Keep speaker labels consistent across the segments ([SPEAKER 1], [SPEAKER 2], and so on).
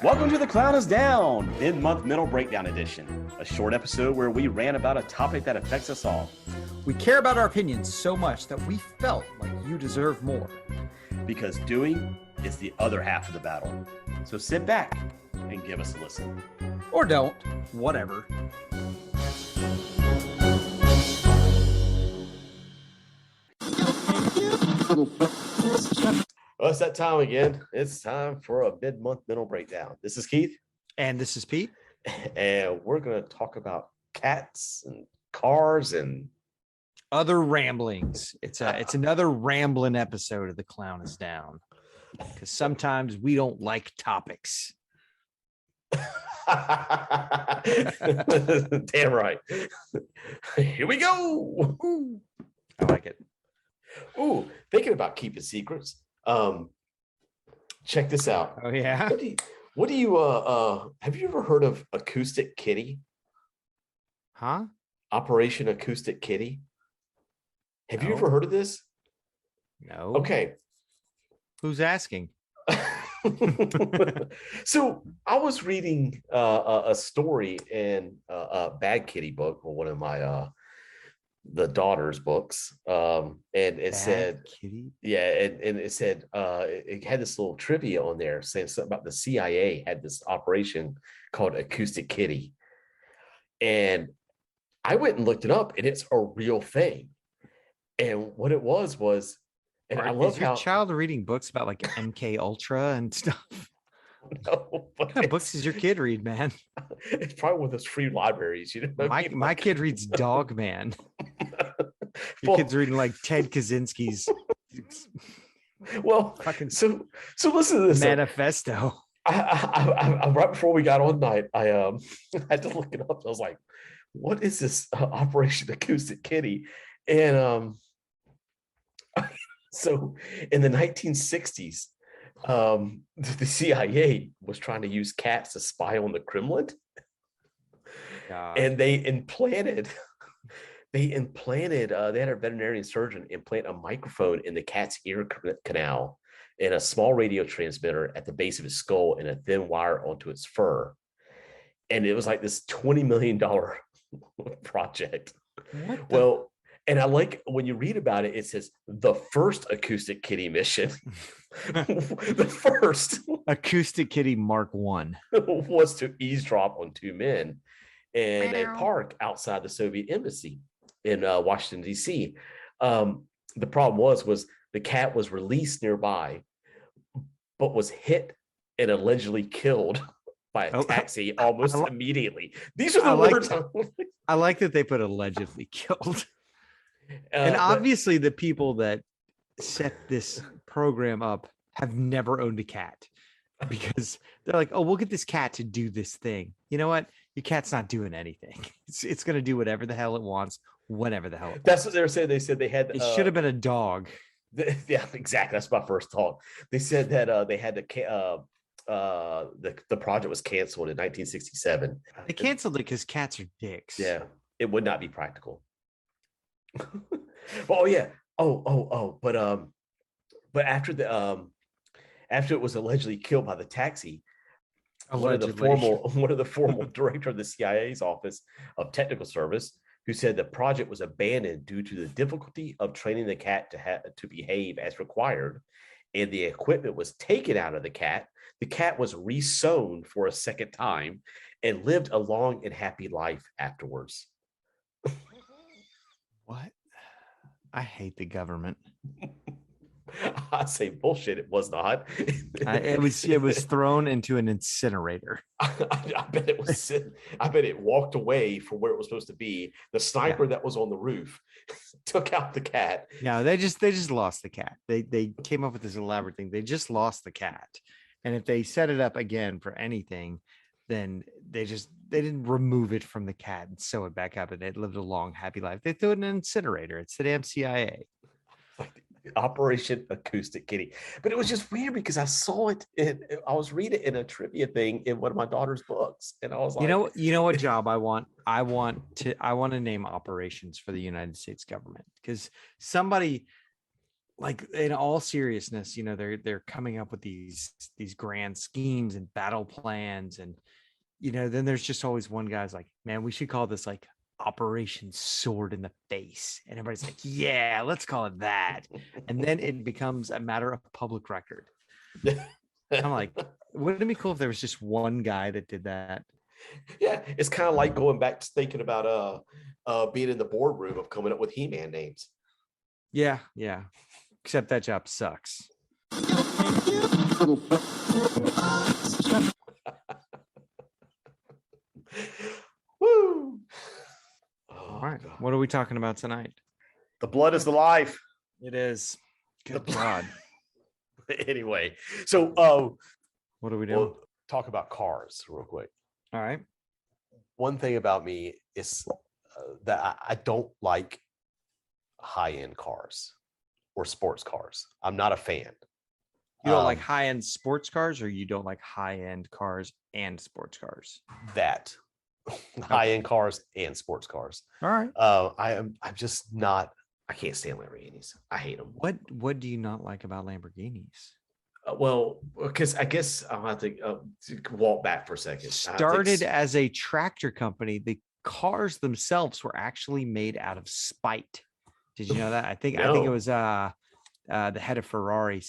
[SPEAKER 1] Welcome to The Clown is Down, mid-month mental breakdown edition, a short episode where we rant about a topic that affects us all.
[SPEAKER 2] We care about our opinions so much that we felt like you deserve more.
[SPEAKER 1] Because doing is the other half of the battle. So sit back and give us a listen.
[SPEAKER 2] Or don't, whatever.
[SPEAKER 1] Well, it's that time again. It's time for a mid-month mental breakdown. This is Keith.
[SPEAKER 2] And this is Pete.
[SPEAKER 1] And we're going to talk about cats and cars and
[SPEAKER 2] other ramblings. It's another rambling episode of The Clown is Down. Because sometimes we don't like topics.
[SPEAKER 1] Damn right. Here we go.
[SPEAKER 2] Ooh, I like it.
[SPEAKER 1] Ooh, thinking about keeping secrets. Check this out.
[SPEAKER 2] Oh yeah.
[SPEAKER 1] What do you have you ever heard of Acoustic Kitty?
[SPEAKER 2] Huh?
[SPEAKER 1] Operation Acoustic Kitty? Have you ever heard of this?
[SPEAKER 2] No.
[SPEAKER 1] Okay.
[SPEAKER 2] Who's asking?
[SPEAKER 1] So I was reading a story in a Bad Kitty book, or one of my the daughter's books, and it
[SPEAKER 2] Bad
[SPEAKER 1] said
[SPEAKER 2] Kitty?
[SPEAKER 1] yeah, and it said it had this little trivia on there saying something about the CIA had this operation called Acoustic Kitty, and I went and looked it up, and it's a real thing. And what it was, and I love
[SPEAKER 2] is your
[SPEAKER 1] how
[SPEAKER 2] child reading books about like MK Ultra and stuff.
[SPEAKER 1] no,
[SPEAKER 2] What kind of books does your kid read, man?
[SPEAKER 1] It's probably one of those free libraries, you know.
[SPEAKER 2] My kid reads Dog Man. Your kid's reading like Ted Kaczynski's
[SPEAKER 1] well, so listen to this
[SPEAKER 2] manifesto.
[SPEAKER 1] I right before we got on night, I had to look it up. I was like, what is this Operation Acoustic Kitty? And so in the 1960s, the CIA was trying to use cats to spy on the Kremlin.
[SPEAKER 2] God.
[SPEAKER 1] And they had a veterinarian surgeon implant a microphone in the cat's ear canal and a small radio transmitter at the base of its skull and a thin wire onto its fur. And it was like this $20 million project. Well, and I like when you read about it, it says the first Acoustic Kitty mission. The first
[SPEAKER 2] Acoustic Kitty Mark I
[SPEAKER 1] was to eavesdrop on two men in a park outside the Soviet embassy in Washington, D.C. The problem was the cat was released nearby, but was hit and allegedly killed by a taxi almost immediately. These are the words.
[SPEAKER 2] I like that they put allegedly killed. And obviously the people that set this program up have never owned a cat, because they're like, oh, we'll get this cat to do this thing. You know what? Your cat's not doing anything. It's going to do whatever the hell it wants, whenever the hell it wants.
[SPEAKER 1] That's what they were saying. They said they had...
[SPEAKER 2] It should have been a dog.
[SPEAKER 1] Yeah, exactly. That's my first thought. They said that they had the project was canceled in 1967.
[SPEAKER 2] They canceled it because cats are dicks.
[SPEAKER 1] Yeah, it would not be practical. Oh yeah. But after it was allegedly killed by the taxi, one of the formal director of the CIA's Office of Technical Service, who said the project was abandoned due to the difficulty of training the cat to behave as required, and the equipment was taken out of the cat. The cat was resewn for a second time and lived a long and happy life afterwards.
[SPEAKER 2] What? I hate the government.
[SPEAKER 1] I say bullshit. It was not.
[SPEAKER 2] It was thrown into an incinerator.
[SPEAKER 1] I bet it was. I bet it walked away from where it was supposed to be. The sniper that was on the roof took out the cat.
[SPEAKER 2] No, they just lost the cat. They came up with this elaborate thing. They just lost the cat, and if they set it up again for anything, then they didn't remove it from the cat and sew it back up, and it lived a long, happy life. They threw it in an incinerator. It's the damn CIA.
[SPEAKER 1] Operation Acoustic Kitty. But it was just weird because I saw it I was reading in a trivia thing in one of my daughter's books, and I was like,
[SPEAKER 2] you know what job I want? I want to name operations for the United States government, because somebody like in all seriousness, they're coming up with these grand schemes and battle plans, and then there's just always one guy's like, man, we should call this like Operation Sword in the Face, and everybody's like, yeah, let's call it that, and then it becomes a matter of public record. I'm like, wouldn't it be cool if there was just one guy that did that?
[SPEAKER 1] Yeah, it's kind of like going back to thinking about being in the boardroom of coming up with He-Man names.
[SPEAKER 2] Yeah. Except that job sucks.
[SPEAKER 1] Woo!
[SPEAKER 2] All right. God. What are we talking about tonight?
[SPEAKER 1] The blood is the life.
[SPEAKER 2] It is. Good God.
[SPEAKER 1] Anyway, so
[SPEAKER 2] what are we doing?
[SPEAKER 1] We'll talk about cars real quick.
[SPEAKER 2] All right.
[SPEAKER 1] One thing about me is that I don't like high-end cars or sports cars. I'm not a fan.
[SPEAKER 2] You don't like high-end sports cars, or you don't like high-end cars and sports cars?
[SPEAKER 1] That high-end cars and sports cars.
[SPEAKER 2] All right.
[SPEAKER 1] I'm just not. I can't stand Lamborghinis. I hate them.
[SPEAKER 2] What do you not like about Lamborghinis?
[SPEAKER 1] Well, because I guess I'll have to walk back for a second.
[SPEAKER 2] Started as a tractor company, the cars themselves were actually made out of spite. Did you know that? I think it was the head of Ferrari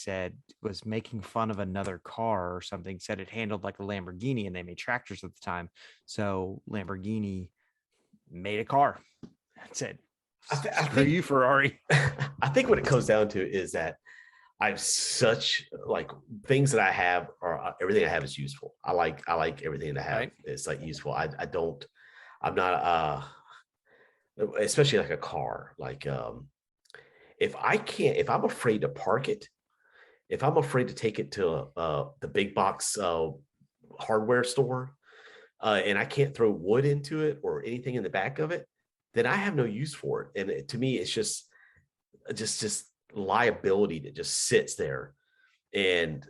[SPEAKER 2] was making fun of another car or something, said it handled like a Lamborghini, and they made tractors at the time. So Lamborghini made a car. That's it. I think you, Ferrari.
[SPEAKER 1] I think what it comes down to is that I'm such like things that I have are everything I have is useful. I like everything that I have. Right. It's like useful. I'm not especially like a car. Like if I'm afraid to park it, if I'm afraid to take it to the big box hardware store, and I can't throw wood into it or anything in the back of it, then I have no use for it. And to me, it's just liability that just sits there. And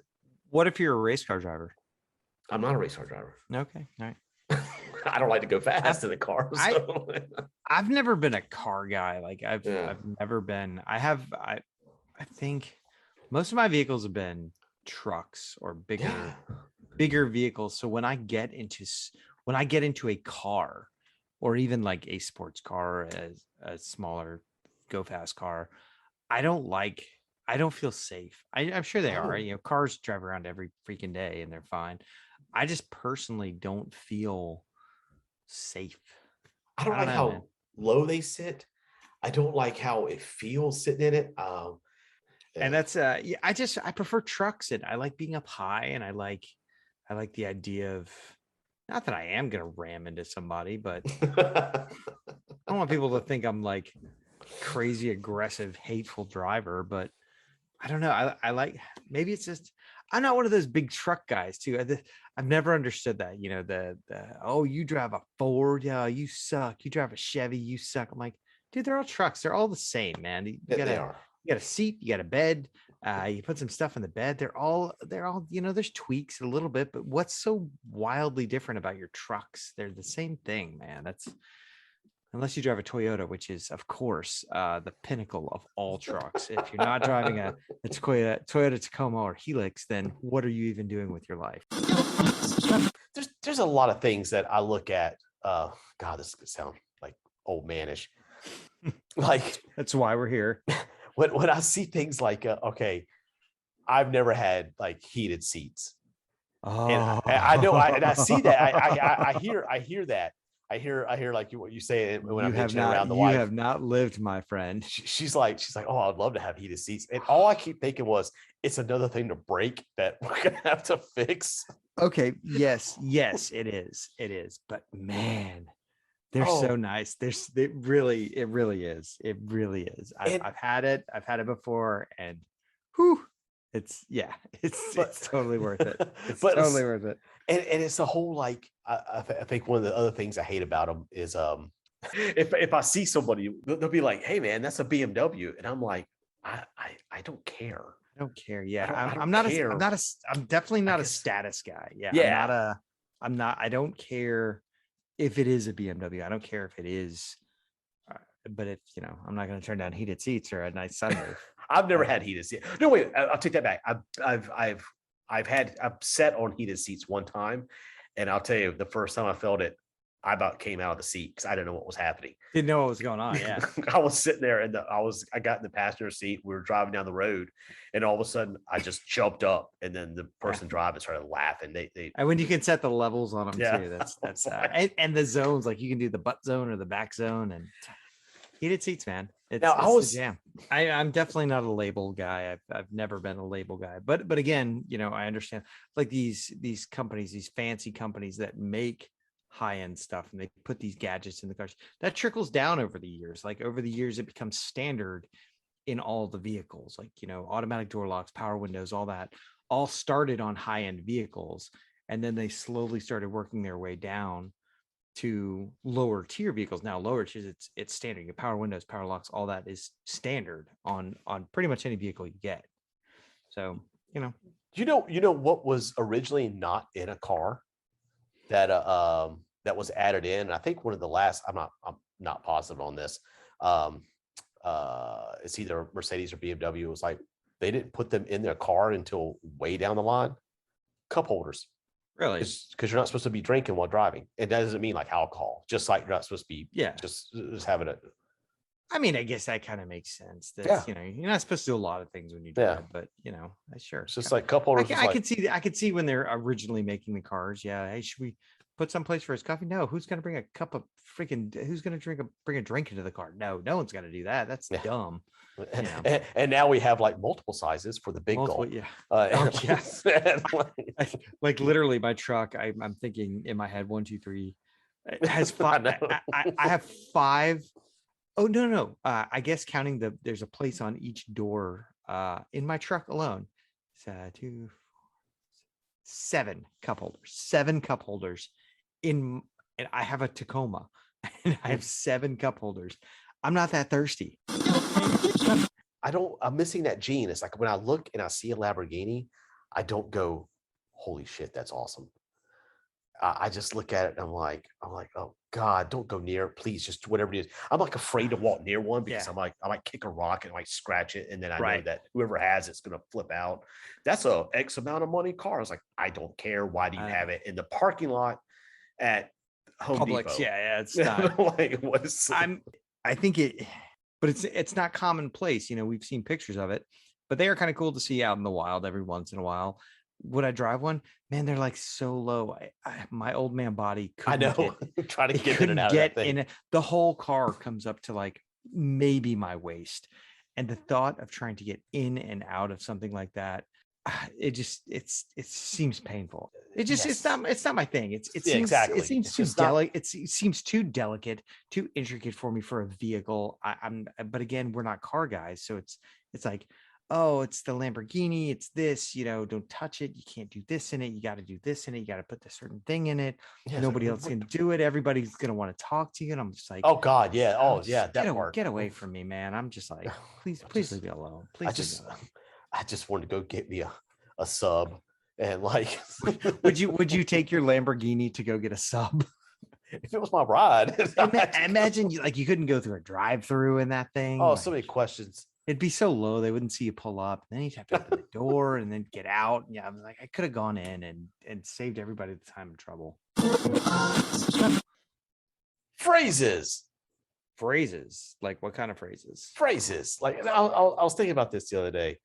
[SPEAKER 2] what if you're a race car driver?
[SPEAKER 1] I'm not a race car driver.
[SPEAKER 2] Okay, all right.
[SPEAKER 1] I don't like to go fast in the car. So.
[SPEAKER 2] I've never been a car guy. Like I've never been. I think most of my vehicles have been trucks or bigger vehicles. So when I get into a car, or even like a sports car, a smaller go fast car, I don't feel safe. I'm sure they are. Cars drive around every freaking day and they're fine. I just personally don't feel safe.
[SPEAKER 1] I don't like how low they sit. I don't like how it feels sitting in it.
[SPEAKER 2] And that's I prefer trucks, and I like being up high, and I like the idea of, not that I am gonna ram into somebody, but I don't want people to think I'm like crazy aggressive, hateful driver. But I don't know. I like, maybe it's just I'm not one of those big truck guys too. I've never understood that. Oh, you drive a Ford, yeah, you suck. You drive a Chevy, you suck. I'm like, dude, they're all trucks. They're all the same, man. You got a seat, you got a bed. You put some stuff in the bed. They're all. There's tweaks a little bit, but what's so wildly different about your trucks? They're the same thing, man. That's, unless you drive a Toyota, which is, of course, the pinnacle of all trucks. If you're not driving a Toyota Tacoma or Helix, then what are you even doing with your life?
[SPEAKER 1] There's a lot of things that I look at. God, this is gonna sound like old manish. Like,
[SPEAKER 2] that's why we're here.
[SPEAKER 1] When I see things like, okay, I've never had like heated seats. Oh, and I know, and I see that. I hear that. I hear like what you say when I'm hitching around the wife.
[SPEAKER 2] You have not lived, my friend.
[SPEAKER 1] She's like, oh, I'd love to have heated seats. And all I keep thinking was, it's another thing to break that we're gonna have to fix.
[SPEAKER 2] Okay. Yes, it is. But man, they're so nice. It really is. It really is. I've had it before, and whew, it's totally worth it. It's totally worth it.
[SPEAKER 1] And it's the whole, like, I think one of the other things I hate about them is if I see somebody, they'll be like, hey man, that's a BMW, and I'm like, I don't care.
[SPEAKER 2] I don't care. Yeah, I'm definitely not a status guy. Yeah. I don't care if it is a BMW. I don't care if it is, but if I'm not going to turn down heated seats or a nice sunroof.
[SPEAKER 1] I've never had heated seats. No, wait, I'll take that back. I've sat on heated seats one time, and I'll tell you, the first time I felt it, I about came out of the seat because I didn't know what was happening.
[SPEAKER 2] Didn't know what was going on. Yeah.
[SPEAKER 1] I was sitting there and I got in the passenger seat. We were driving down the road, and all of a sudden I just jumped up, and then the person driving started laughing.
[SPEAKER 2] And when you can set the levels on them too, that's
[SPEAKER 1] like,
[SPEAKER 2] and the zones, like you can do the butt zone or the back zone, and heated seats, man. I'm definitely not a label guy. I've never been a label guy, but again, I understand like these companies, these fancy companies that make high-end stuff, and they put these gadgets in the cars that trickles down over the years. Like over the years, it becomes standard in all the vehicles, like automatic door locks, power windows, all that all started on high-end vehicles, and then they slowly started working their way down to lower tier vehicles. Now lower tiers, it's standard. Your power windows, power locks, all that is standard on pretty much any vehicle you get. So
[SPEAKER 1] you know what was originally not in a car that that was added in. I think one of the last, I'm not positive on this. It's either Mercedes or BMW. It was like they didn't put them in their car until way down the line. Cup holders.
[SPEAKER 2] Really?
[SPEAKER 1] Because you're not supposed to be drinking while driving. It doesn't mean like alcohol, just like you're not supposed to be just having it.
[SPEAKER 2] I mean, I guess that kind of makes sense. That you're not supposed to do a lot of things when you drive, but sure.
[SPEAKER 1] It's just like cup holders.
[SPEAKER 2] I could see when they're originally making the cars. Yeah. Hey, should we put someplace for his coffee? No. Who's gonna bring a cup of freaking? Who's gonna bring a drink into the car? No one's gonna do that. That's dumb.
[SPEAKER 1] And now we have like multiple sizes for the big gulp.
[SPEAKER 2] Yes. Like literally, my truck. I'm thinking in my head, 1, 2, 3. It has 5. I have 5. Oh no. I guess counting there's a place on each door in my truck alone. So 2, 4, 7 cup holders. 7 cup holders and I have a Tacoma, and I have 7 cup holders. I'm not that thirsty.
[SPEAKER 1] I'm missing that gene. It's like when I look and I see a Lamborghini, I don't go, holy shit, that's awesome. I just look at it and I'm like, oh God, don't go near it. Please, just whatever it is. I'm like afraid to walk near one because I'm like, I might kick a rock and like scratch it. And then I know that whoever has it's going to flip out. That's a X amount of money car. I was like, I don't care. Why do you have it in the parking lot at Home
[SPEAKER 2] Publix?
[SPEAKER 1] Depot?
[SPEAKER 2] Yeah, it's not.
[SPEAKER 1] Like,
[SPEAKER 2] I think but it's not commonplace. We've seen pictures of it, but they are kind of cool to see out in the wild every once in a while. Would I drive one? Man, they're like so low. My old man body couldn't
[SPEAKER 1] trying to get in and out of that thing.
[SPEAKER 2] The whole car comes up to like maybe my waist, and the thought of trying to get in and out of something like that, it seems painful. It's not my thing. It seems too delicate, too intricate for me for a vehicle. But again, we're not car guys, so it's like, oh, it's the Lamborghini, it's this, don't touch it. You can't do this in it. You got to do this in it. You got to put this certain thing in it. Nobody else can do it. Everybody's going to want to talk to you. And I'm just like,
[SPEAKER 1] oh God. Yeah. Oh yeah.
[SPEAKER 2] Get away from me, man. I'm just like, please leave me alone. Please.
[SPEAKER 1] I just wanted to go get me a sub and like,
[SPEAKER 2] would you take your Lamborghini to go get a sub?
[SPEAKER 1] If it was my ride,
[SPEAKER 2] imagine you couldn't go through a drive-through in that thing.
[SPEAKER 1] Oh, so many questions.
[SPEAKER 2] It'd be so low they wouldn't see you pull up. Then you'd have to open the door and then get out. Yeah, I was like, I could have gone in and saved everybody the time and trouble.
[SPEAKER 1] Phrases.
[SPEAKER 2] Like what kind of phrases?
[SPEAKER 1] Phrases. Like I was thinking about this the other day.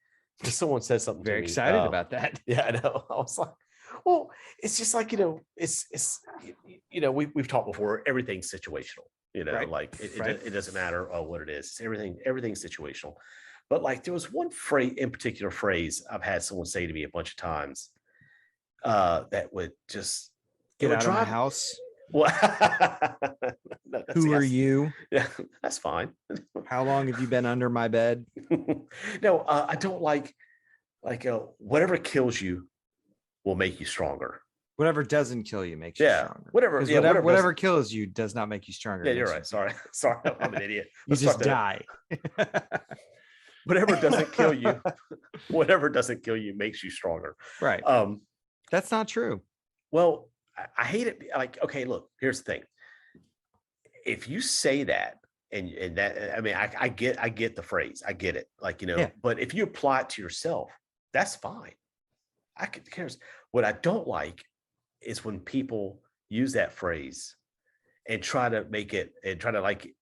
[SPEAKER 1] Just someone said something.
[SPEAKER 2] Very excited about that.
[SPEAKER 1] Yeah, I know. I was like, well, it's just like it's we've talked before. Everything's situational.
[SPEAKER 2] Right.
[SPEAKER 1] Like it doesn't matter what it is. It's everything's situational. But like there was one phrase I've had someone say to me a bunch of times that would just
[SPEAKER 2] get out of my house.
[SPEAKER 1] Well,
[SPEAKER 2] Who are you?
[SPEAKER 1] Yeah, that's fine.
[SPEAKER 2] How long have you been under my bed?
[SPEAKER 1] No, I don't like whatever kills you will make you stronger.
[SPEAKER 2] Whatever doesn't kill you makes you stronger.
[SPEAKER 1] Whatever
[SPEAKER 2] kills you does not make you stronger.
[SPEAKER 1] Yeah, you're right. Sorry, I'm an idiot.
[SPEAKER 2] You just die.
[SPEAKER 1] Whatever doesn't kill you makes you stronger.
[SPEAKER 2] Right. That's not true.
[SPEAKER 1] Well, I hate it. Like, okay, look, here's the thing. If you say that and that, I mean, I get the phrase, I get it, like,
[SPEAKER 2] Yeah.
[SPEAKER 1] but if you apply it to yourself, that's fine. I could cares. What I don't like is when people use that phrase and try to make it and try to like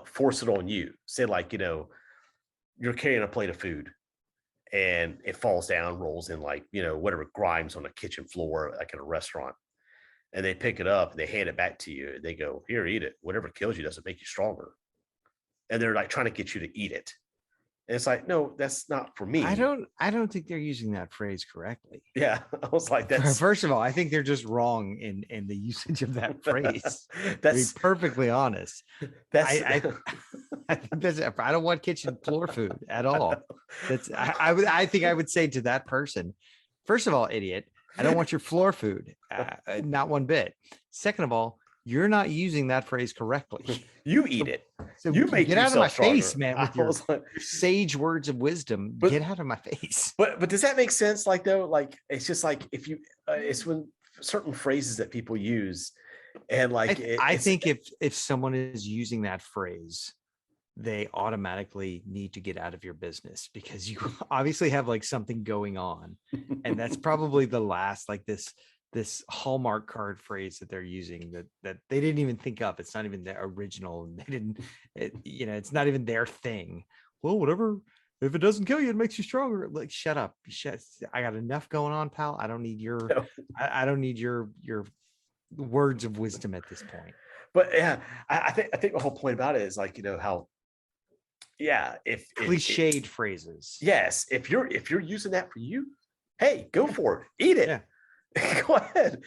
[SPEAKER 1] force it on you. Say like, you're carrying a plate of food and it falls down, rolls in like, whatever grimes on the kitchen floor, like in a restaurant. And they pick it up and they hand it back to you. And they go, here, eat it. Whatever kills you doesn't make you stronger. And they're like trying to get you to eat it. And it's like, no, that's not for me.
[SPEAKER 2] I don't think they're using that phrase correctly.
[SPEAKER 1] Yeah. I was like, that's
[SPEAKER 2] first of all, I think they're just wrong in the usage of that phrase.
[SPEAKER 1] that's
[SPEAKER 2] to be perfectly honest.
[SPEAKER 1] that's
[SPEAKER 2] I think that's, I don't want kitchen floor food at all. That's I think I would say to that person, first of all, idiot, I don't want your floor food. Not one bit. Second of all, you're not using that phrase correctly.
[SPEAKER 1] You eat it.
[SPEAKER 2] So
[SPEAKER 1] you make
[SPEAKER 2] get out of my
[SPEAKER 1] stronger.
[SPEAKER 2] face, man, with your sage words of wisdom. Get out of my face.
[SPEAKER 1] But does that make sense? Like though, like it's just like if you, it's when certain phrases that people use, and like
[SPEAKER 2] I think if someone is using that phrase, they automatically need to get out of your business because you obviously have like something going on, and that's probably the last like this Hallmark card phrase that they're using that they didn't even think up. It's not even the original. They didn't, it's not even their thing. Well, whatever. If it doesn't kill you, it makes you stronger. Like, shut up. I got enough going on, pal. I don't need your, I don't need your words of wisdom at this point.
[SPEAKER 1] But yeah, I think the whole point about it is like, how, yeah, if
[SPEAKER 2] cliched phrases.
[SPEAKER 1] Yes. If you're using that for you, hey, go for it. Eat it.
[SPEAKER 2] Yeah.
[SPEAKER 1] Go ahead,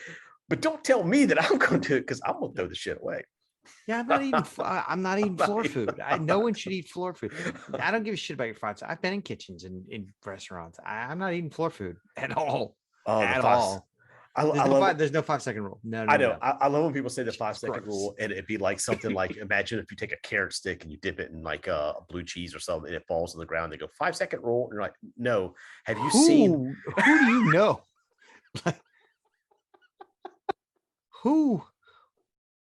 [SPEAKER 1] but don't tell me that I'm going to do it because I'm going to throw the shit away.
[SPEAKER 2] Yeah, I'm not eating floor food. No one should eat floor food. I don't give a shit about your 5 seconds. I've been in kitchens and in restaurants. I'm not eating floor food at all. At all. There's no 5 second rule. No.
[SPEAKER 1] I know. No. I love when people say the 5 second rule, and it'd be like something like, imagine if you take a carrot stick and you dip it in like a blue cheese or something, and it falls on the ground. They go 5 second rule, and you're like, no. Have you seen?
[SPEAKER 2] Who do you know?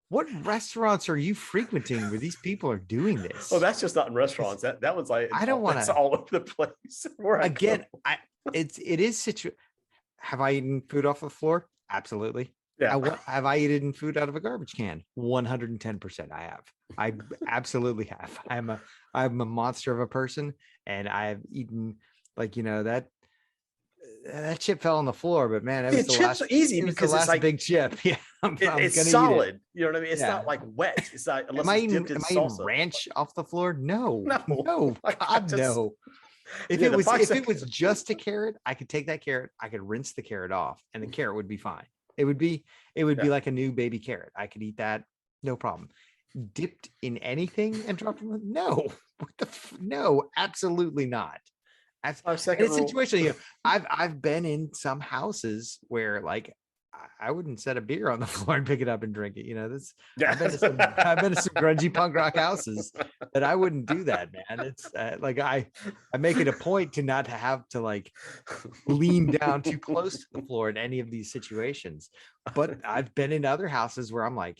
[SPEAKER 2] What restaurants are you frequenting where these people are doing this?
[SPEAKER 1] Oh, that's just not in restaurants. That one's like,
[SPEAKER 2] I don't want
[SPEAKER 1] to. All over the place.
[SPEAKER 2] It is have I eaten food off the floor? Absolutely. Yeah. Have I eaten food out of a garbage can? 110%. I have. I absolutely have. I'm a monster of a person, and I've eaten that chip fell on the floor, but man, it was the last
[SPEAKER 1] easy because it's like
[SPEAKER 2] big chip. Yeah,
[SPEAKER 1] it's solid. You know what I mean? It's not like wet. It's not unless it's dipped in salsa.
[SPEAKER 2] Eating ranch off the floor? No. God,
[SPEAKER 1] just,
[SPEAKER 2] no. If it was just a carrot, I could take that carrot, I could rinse the carrot off, and the carrot would be fine. It would be like a new baby carrot. I could eat that, no problem. Dipped in anything and dropped in no. No, absolutely not. In a situation, I've been in some houses where like I wouldn't set a beer on the floor and pick it up and drink it. I've been to some grungy punk rock houses that I wouldn't do that, man. It's like I make it a point to not have to like lean down too close to the floor in any of these situations. But I've been in other houses where I'm like,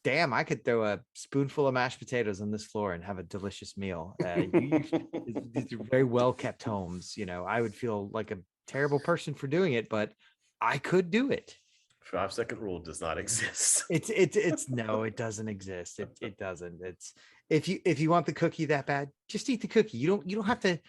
[SPEAKER 2] damn, I could throw a spoonful of mashed potatoes on this floor and have a delicious meal. These are very well kept homes. I would feel like a terrible person for doing it, but I could do it.
[SPEAKER 1] 5 second rule does not exist.
[SPEAKER 2] It's no, it doesn't exist. It doesn't. It's if you want the cookie that bad, just eat the cookie. You don't have to.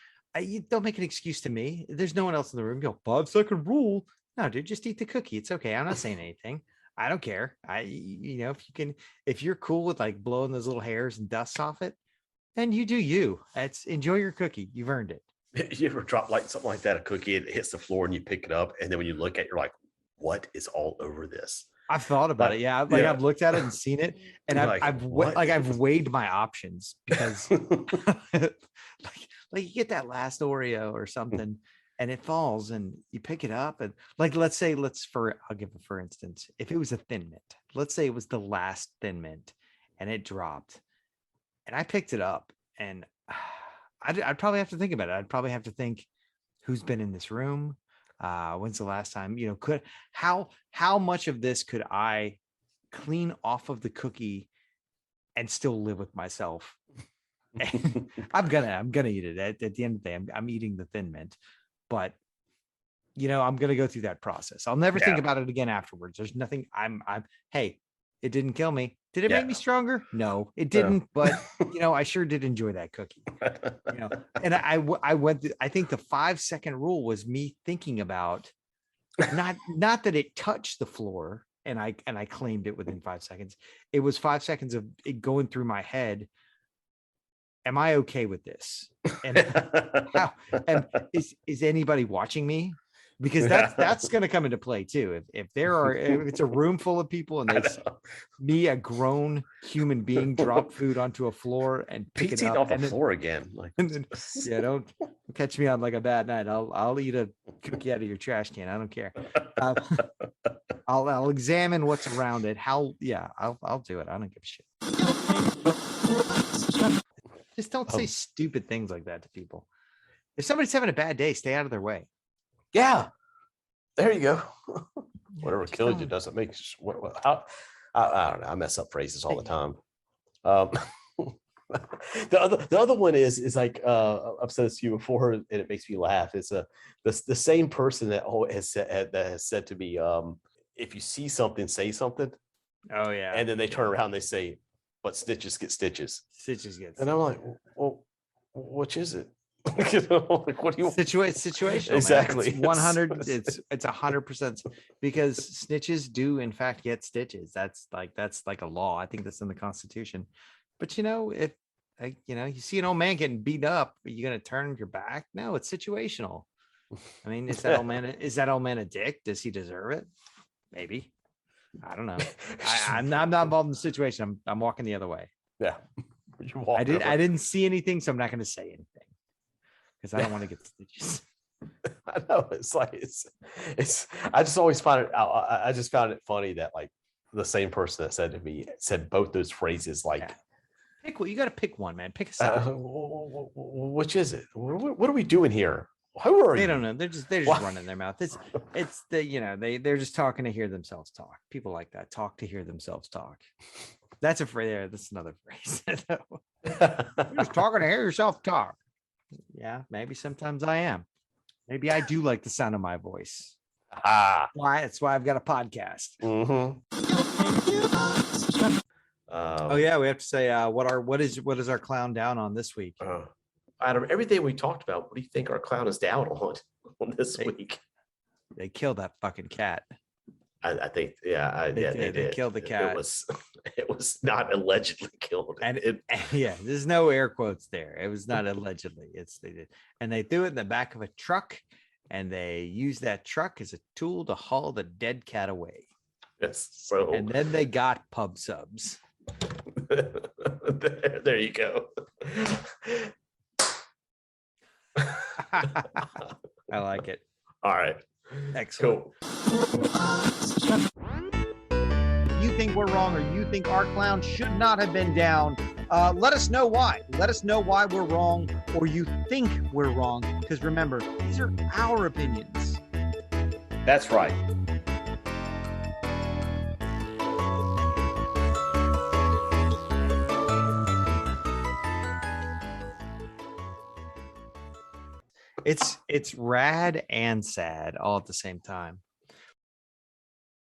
[SPEAKER 2] You don't make an excuse to me. There's no one else in the room. Go 5 second rule. No, dude, just eat the cookie. It's okay. I'm not saying anything. I don't care. If you're cool with like blowing those little hairs and dust off it, then you do you. Enjoy your cookie. You've earned it.
[SPEAKER 1] You ever drop like something like that, a cookie, and it hits the floor and you pick it up, and then when you look at it, you're like, what is all over this?
[SPEAKER 2] I've thought about it. Yeah. I've looked at it and seen it, and I've weighed my options because like you get that last Oreo or something. And it falls and you pick it up and like, I'll give it for instance, if it was a Thin Mint, let's say it was the last Thin Mint and it dropped and I picked it up and I'd probably have to think about it. I'd probably have to think who's been in this room. When's the last time, how much of this could I clean off of the cookie and still live with myself. I'm gonna eat it at the end of the day. I'm eating the Thin Mint, but I'm gonna go through that process. I'll never think about it again afterwards. There's nothing. Hey, it didn't kill me. Did it make me stronger? No, it didn't. But I sure did enjoy that cookie. And I went. I think the 5-second rule was me thinking about not that it touched the floor, and I claimed it within 5 seconds. It was 5 seconds of it going through my head. Am I okay with this? And is anybody watching me? Because that's going to come into play too. If it's a room full of people and they see me, a grown human being, drop food onto a floor and pick it up
[SPEAKER 1] off the floor again. Like,
[SPEAKER 2] don't catch me on like a bad night. I'll eat a cookie out of your trash can. I don't care. I'll examine what's around it. I'll do it. I don't give a shit. Just don't say stupid things like that to people. If somebody's having a bad day, stay out of their way.
[SPEAKER 1] Yeah, there you go. Whatever killed you doesn't make. I don't know. I mess up phrases all the time. The other one is like I've said this to you before, and it makes me laugh. It's the same person that has said to me, if you see something, say something.
[SPEAKER 2] Oh yeah,
[SPEAKER 1] and then they turn around and they say, "But stitches get stitches."
[SPEAKER 2] Stitches get.
[SPEAKER 1] And I'm like, well, which is it? Like, what do you
[SPEAKER 2] situational?
[SPEAKER 1] Exactly.
[SPEAKER 2] It's 100. It's 100% because snitches do in fact get stitches. That's like a law. I think that's in the Constitution. But if you see an old man getting beat up, are you gonna turn your back? No, it's situational. I mean, is that old man a dick? Does he deserve it? Maybe. I don't know. I'm not involved in the situation. I'm walking the other way.
[SPEAKER 1] Yeah.
[SPEAKER 2] I didn't see anything, so I'm not going to say anything because I don't want to get stitches.
[SPEAKER 1] I know it's like it's. I just always find it. I just found it funny that like the same person that said to me said both those phrases. Like,
[SPEAKER 2] pick what you got to pick one, man. Pick a side.
[SPEAKER 1] Which is it? What are we doing here? Who are you?
[SPEAKER 2] They don't know. They're just running their mouth. It's they're just talking to hear themselves talk. People like that talk to hear themselves talk. That's a phrase there. That's another phrase. You're just talking to hear yourself talk. Yeah, maybe sometimes I am. Maybe I do like the sound of my voice. That's why I've got a podcast.
[SPEAKER 1] Mm-hmm.
[SPEAKER 2] Oh yeah, we have to say what is our clown down on this week?
[SPEAKER 1] Out of everything we talked about, what do you think our clown is down on this week?
[SPEAKER 2] They killed that fucking cat.
[SPEAKER 1] I think, they did.
[SPEAKER 2] They killed the cat.
[SPEAKER 1] It was not allegedly killed.
[SPEAKER 2] And there's no air quotes there. It was not allegedly. They did. And they threw it in the back of a truck, and they used that truck as a tool to haul the dead cat away.
[SPEAKER 1] Yes. So. And
[SPEAKER 2] then they got pub subs.
[SPEAKER 1] There you go.
[SPEAKER 2] I like it.
[SPEAKER 1] All right.
[SPEAKER 2] Excellent.
[SPEAKER 1] Cool.
[SPEAKER 2] You think we're wrong, or you think our clown should not have been down? Let us know why. Let us know why we're wrong, or you think we're wrong. Because remember, these are our opinions.
[SPEAKER 1] That's right.
[SPEAKER 2] It's rad and sad all at the same time.